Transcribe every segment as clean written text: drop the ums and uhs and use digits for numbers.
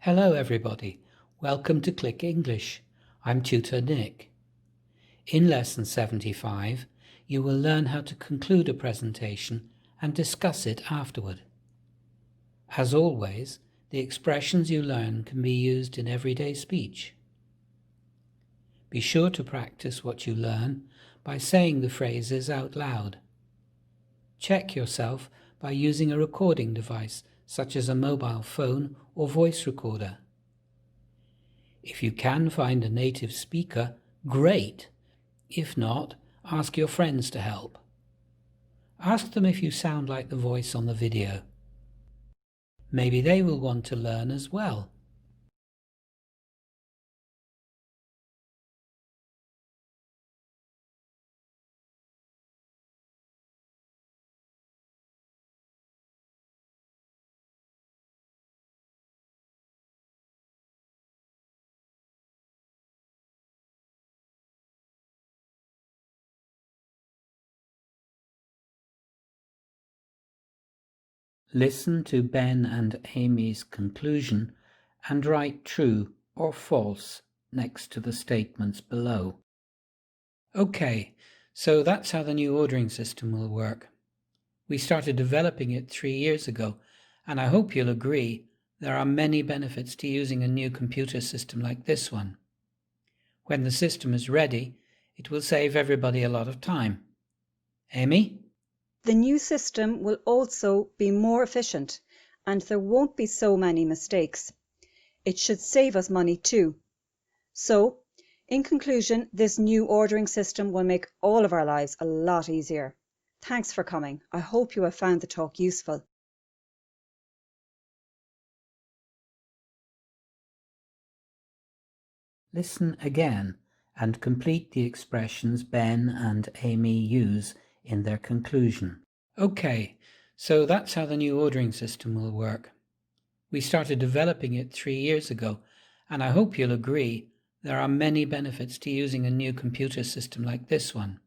Hello everybody, welcome to Click English. I'm Tutor Nick. In Lesson 75, you will learn how to conclude a presentation and discuss it afterward. As always, the expressions you learn can be used in everyday speech. Be sure to practice what you learn by saying the phrases out loud. Check yourself by using a recording device such as a mobile phone or voice recorder. If you can find a native speaker, great. If not, ask your friends to help. Ask them if you sound like the voice on the video. Maybe they will want to learn as well. Listen to Ben and Amy's conclusion and write true or false next to the statements below. Okay, so that's how the new ordering system will work. We started developing it 3 years ago, and I hope you'll agree there are many benefits to using a new computer system like this one. When the system is ready, it will save everybody a lot of time. Amy? The new system will also be more efficient and there won't be so many mistakes. It should save us money too. So, in conclusion, this new ordering system will make all of our lives a lot easier. Thanks for coming. I hope you have found the talk useful. Listen again and complete the expressions Ben and Amy use in their conclusion. Okay, so that's how the new ordering system will work. We started developing it 3 years ago, and I hope you'll agree there are many benefits to using a new computer system like this one.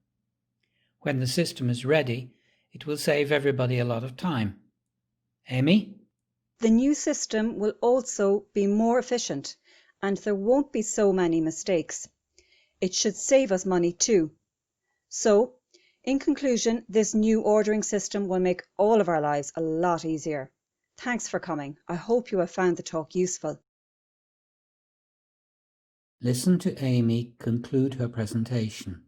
When the system is ready, it will save everybody a lot of time. Amy? The new system will also be more efficient and there won't be so many mistakes. It should save us money too. So, in conclusion, this new ordering system will make all of our lives a lot easier. Thanks for coming. I hope you have found the talk useful. Listen to Amy conclude her presentation.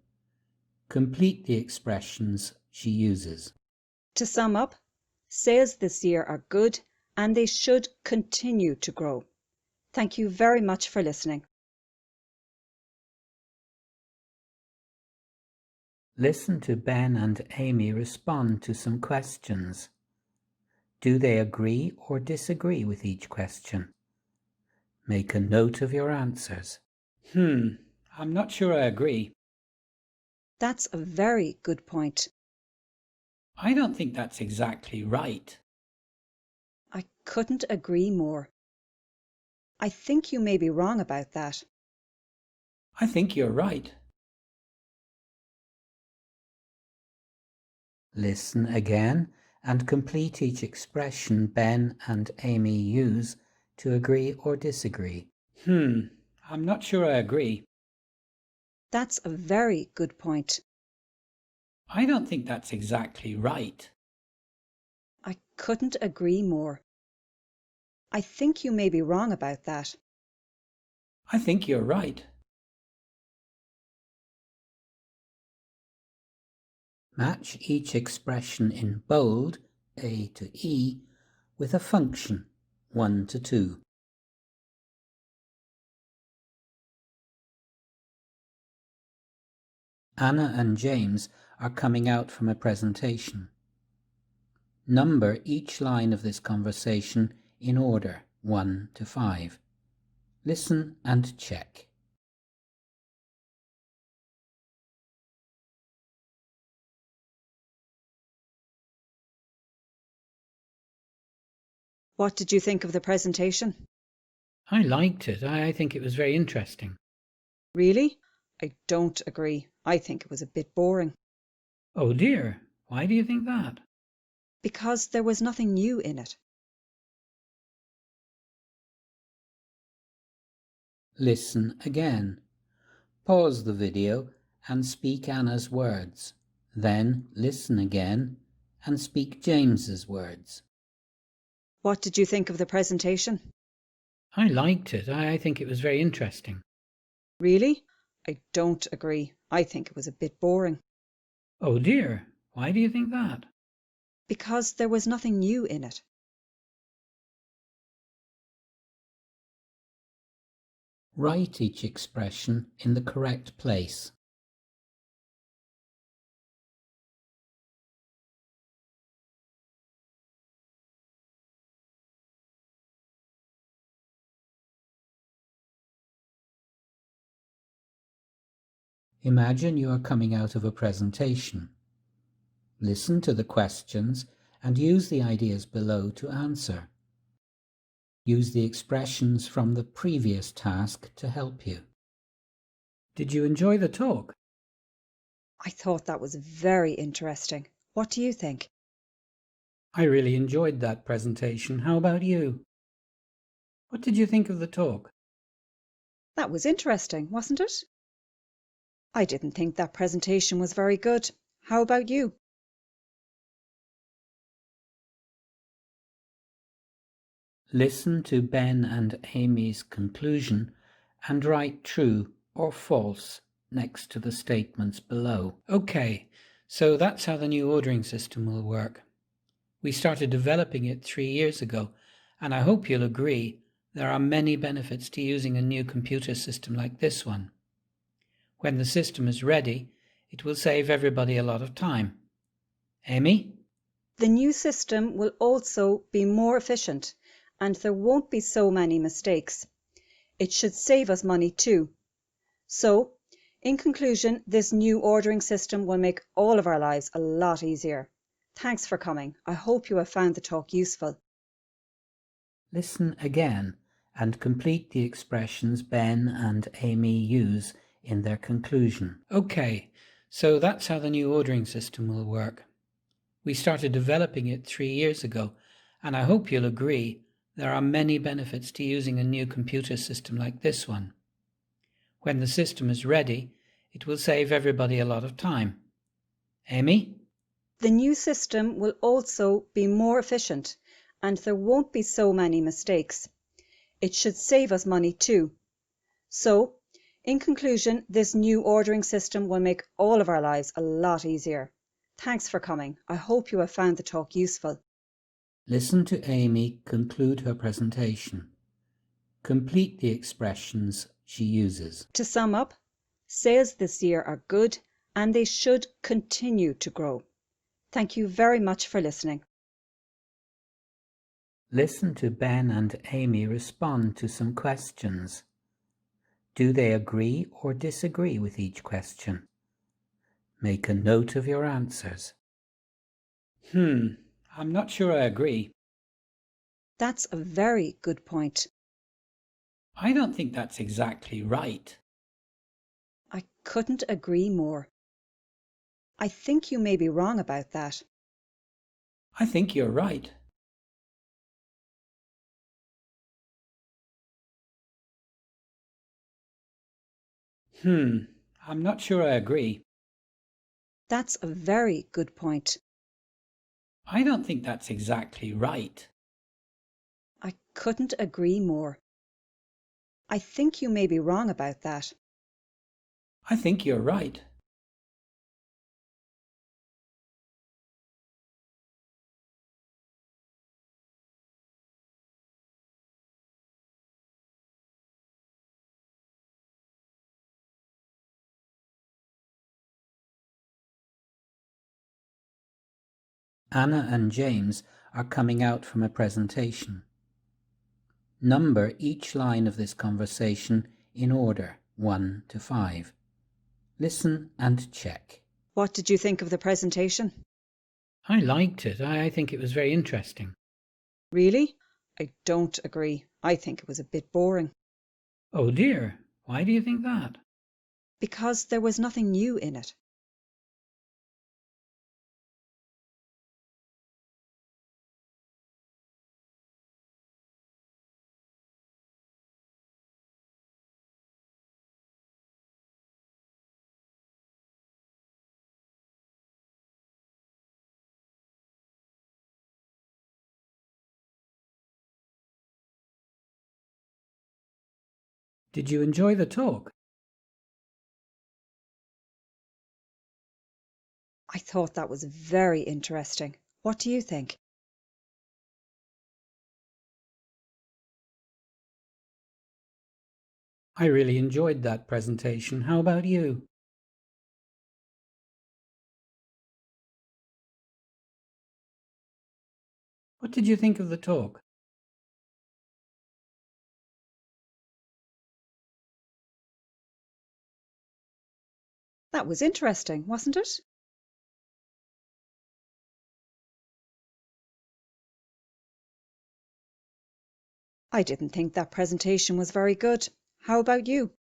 Complete the expressions she uses. To sum up, sales this year are good and they should continue to grow. Thank you very much for listening. Listen to Ben and Amy respond to some questions. Do they agree or disagree with each question? Make a note of your answers. I'm not sure I agree. That's a very good point. I don't think that's exactly right. I couldn't agree more. I think you may be wrong about that. I think you're right. Listen again and complete each expression Ben and Amy use to agree or disagree. I'm not sure I agree. That's a very good point. I don't think that's exactly right. I couldn't agree more. I think you may be wrong about that. I think you're right. Match each expression in bold, A to E, with a function, 1 to 2. Anna and James are coming out from a presentation. Number each line of this conversation in order, 1 to 5. Listen and check. What did you think of the presentation? I liked it. I think it was very interesting. Really? I don't agree. I think it was a bit boring. Oh dear, why do you think that? Because there was nothing new in it. Listen again. Pause the video and speak Anna's words. Then listen again and speak James's words. What did you think of the presentation? I liked it. I think it was very interesting. Really? I don't agree. I think it was a bit boring. Oh dear, why do you think that? Because there was nothing new in it. Write each expression in the correct place. Imagine you are coming out of a presentation. Listen to the questions and use the ideas below to answer. Use the expressions from the previous task to help you. Did you enjoy the talk? I thought that was very interesting. What do you think? I really enjoyed that presentation. How about you? What did you think of the talk? That was interesting, wasn't it? I didn't think that presentation was very good. How about you? Listen to Ben and Amy's conclusion and write true or false next to the statements below. Okay, so that's how the new ordering system will work. We started developing it 3 years ago, and I hope you'll agree there are many benefits to using a new computer system like this one. When the system is ready, it will save everybody a lot of time. Amy? The new system will also be more efficient and there won't be so many mistakes. It should save us money too. So, in conclusion, this new ordering system will make all of our lives a lot easier. Thanks for coming. I hope you have found the talk useful. Listen again and complete the expressions Ben and Amy use in their conclusion. Okay, so that's how the new ordering system will work. We started developing it 3 years ago, and I hope you'll agree there are many benefits to using a new computer system like this one. When the system is ready, it will save everybody a lot of time. Amy? The new system will also be more efficient and there won't be so many mistakes. It should save us money too. So, in conclusion, this new ordering system will make all of our lives a lot easier. Thanks for coming. I hope you have found the talk useful. Listen to Amy conclude her presentation. Complete the expressions she uses. To sum up, sales this year are good and they should continue to grow. Thank you very much for listening. Listen to Ben and Amy respond to some questions. Do they agree or disagree with each question? Make a note of your answers. I'm not sure I agree. That's a very good point. I don't think that's exactly right. I couldn't agree more. I think you may be wrong about that. I think you're right. I'm not sure I agree. That's a very good point. I don't think that's exactly right. I couldn't agree more. I think you may be wrong about that. I think you're right. Anna and James are coming out from a presentation. Number each line of this conversation in order 1 to 5. Listen and check. What did you think of the presentation? I liked it. I think it was very interesting. Really? I don't agree. I think it was a bit boring. Oh dear, why do you think that? Because there was nothing new in it. Did you enjoy the talk? I thought that was very interesting. What do you think? I really enjoyed that presentation. How about you? What did you think of the talk? That was interesting, wasn't it? I didn't think that presentation was very good. How about you?